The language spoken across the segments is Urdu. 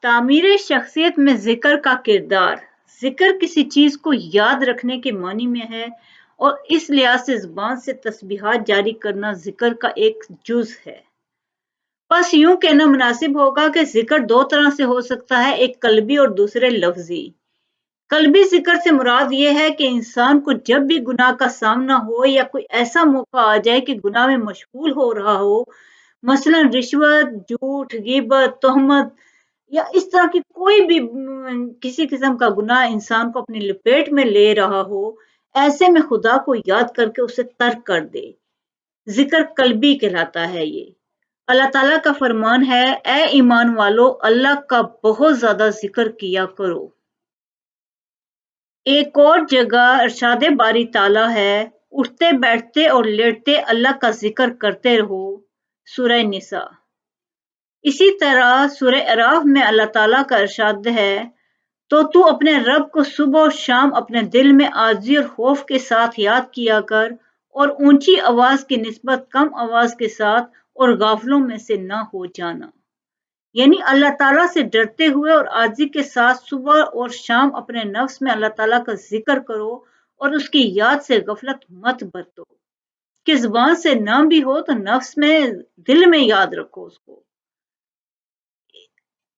تعمیر شخصیت میں ذکر کا کردار۔ ذکر کسی چیز کو یاد رکھنے کے معنی میں ہے اور اس لحاظ سے زبان سے تسبیحات جاری کرنا ذکر کا ایک جز ہے۔ بس یوں کہنا مناسب ہوگا کہ ذکر دو طرح سے ہو سکتا ہے، ایک قلبی اور دوسرے لفظی۔ قلبی ذکر سے مراد یہ ہے کہ انسان کو جب بھی گناہ کا سامنا ہو یا کوئی ایسا موقع آ جائے کہ گناہ میں مشغول ہو رہا ہو، مثلا رشوت، جھوٹ، غیبت، تہمت یا اس طرح کی کوئی بھی کسی قسم کا گناہ انسان کو اپنی لپیٹ میں لے رہا ہو، ایسے میں خدا کو یاد کر کے اسے ترک کر دے، ذکر قلبی کہلاتا ہے یہ۔ اللہ تعالیٰ کا فرمان ہے، اے ایمان والو اللہ کا بہت زیادہ ذکر کیا کرو۔ ایک اور جگہ ارشاد باری تعالیٰ ہے، اٹھتے بیٹھتے اور لیٹتے اللہ کا ذکر کرتے رہو، سورہ نساء۔ اسی طرح سورہ اعراف میں اللہ تعالیٰ کا ارشاد ہے، تو اپنے رب کو صبح و شام اپنے دل میں عاجزی اور خوف کے ساتھ یاد کیا کر، اور اونچی آواز کی نسبت کم آواز کے ساتھ، اور غافلوں میں سے نہ ہو جانا۔ یعنی اللہ تعالیٰ سے ڈرتے ہوئے اور عاجزی کے ساتھ صبح اور شام اپنے نفس میں اللہ تعالیٰ کا ذکر کرو اور اس کی یاد سے غفلت مت برتو، کہ زبان سے نہ بھی ہو تو نفس میں، دل میں یاد رکھو اس کو۔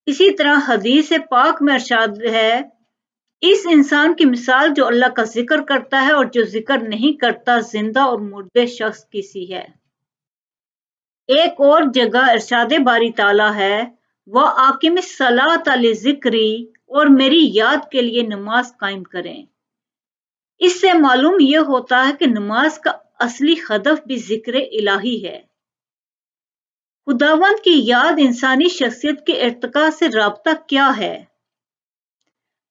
اسی طرح حدیث پاک میں ارشاد ہے، اس انسان کی مثال جو اللہ کا ذکر کرتا ہے اور جو ذکر نہیں کرتا زندہ اور مردے شخص کی سی ہے۔ ایک اور جگہ ارشاد باری تعالیٰ ہے، وَأَقِمِ الصَّلَاةَ لِذِكْرِي، اور میری یاد کے لیے نماز قائم کریں۔ اس سے معلوم یہ ہوتا ہے کہ نماز کا اصلی ہدف بھی ذکر الہی ہے۔ خداوند کی یاد انسانی شخصیت کے ارتقاء سے رابطہ کیا ہے؟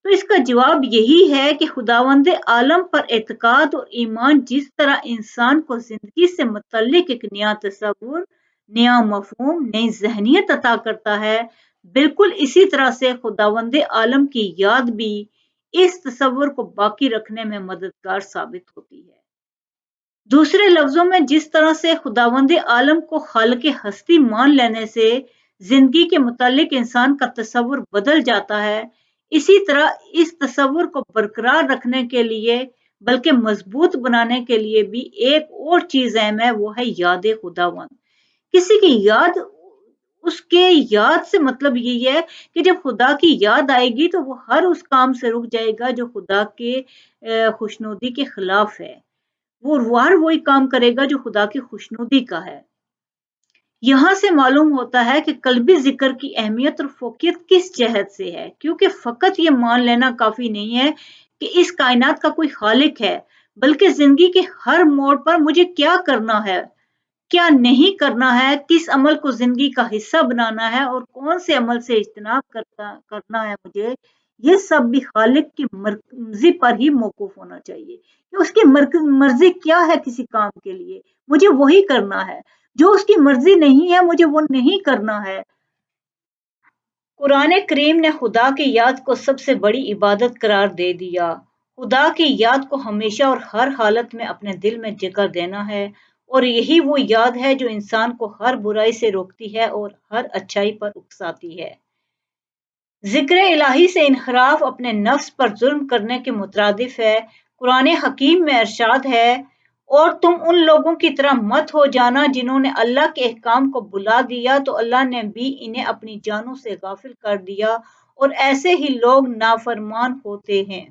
تو اس کا جواب یہی ہے کہ خداوند عالم پر اعتقاد اور ایمان جس طرح انسان کو زندگی سے متعلق ایک نیا تصور، نیا مفہوم، نئی ذہنیت عطا کرتا ہے، بالکل اسی طرح سے خداوند عالم کی یاد بھی اس تصور کو باقی رکھنے میں مددگار ثابت ہوتی ہے۔ دوسرے لفظوں میں جس طرح سے خداوند عالم کو خالق ہستی مان لینے سے زندگی کے متعلق انسان کا تصور بدل جاتا ہے، اسی طرح اس تصور کو برقرار رکھنے کے لیے بلکہ مضبوط بنانے کے لیے بھی ایک اور چیز اہم ہے، وہ ہے یاد خداوند۔ کسی کی یاد، اس کے یاد سے مطلب یہی ہے کہ جب خدا کی یاد آئے گی تو وہ ہر اس کام سے رک جائے گا جو خدا کے خوشنودی کے خلاف ہے، وہ وہی کام کرے گا جو خدا کی خوشنودی کا ہے۔ یہاں سے معلوم ہوتا ہے کہ قلبی ذکر کی اہمیت اور فوقیت کس جہت سے ہے، کیونکہ فقط یہ مان لینا کافی نہیں ہے کہ اس کائنات کا کوئی خالق ہے، بلکہ زندگی کے ہر موڑ پر مجھے کیا کرنا ہے، کیا نہیں کرنا ہے، کس عمل کو زندگی کا حصہ بنانا ہے اور کون سے عمل سے اجتناب کرنا ہے مجھے، یہ سب بھی خالق کی مرضی پر ہی موقوف ہونا چاہیے کہ اس کی مرضی کیا ہے کسی کام کے لیے، مجھے وہی کرنا ہے، جو اس کی مرضی نہیں ہے مجھے وہ نہیں کرنا ہے۔ قرآن کریم نے خدا کی یاد کو سب سے بڑی عبادت قرار دے دیا۔ خدا کی یاد کو ہمیشہ اور ہر حالت میں اپنے دل میں جگہ دینا ہے، اور یہی وہ یاد ہے جو انسان کو ہر برائی سے روکتی ہے اور ہر اچھائی پر اکساتی ہے۔ ذکر الہی سے انحراف اپنے نفس پر ظلم کرنے کے مترادف ہے۔ قرآن حکیم میں ارشاد ہے، اور تم ان لوگوں کی طرح مت ہو جانا جنہوں نے اللہ کے احکام کو بھلا دیا تو اللہ نے بھی انہیں اپنی جانوں سے غافل کر دیا، اور ایسے ہی لوگ نافرمان ہوتے ہیں۔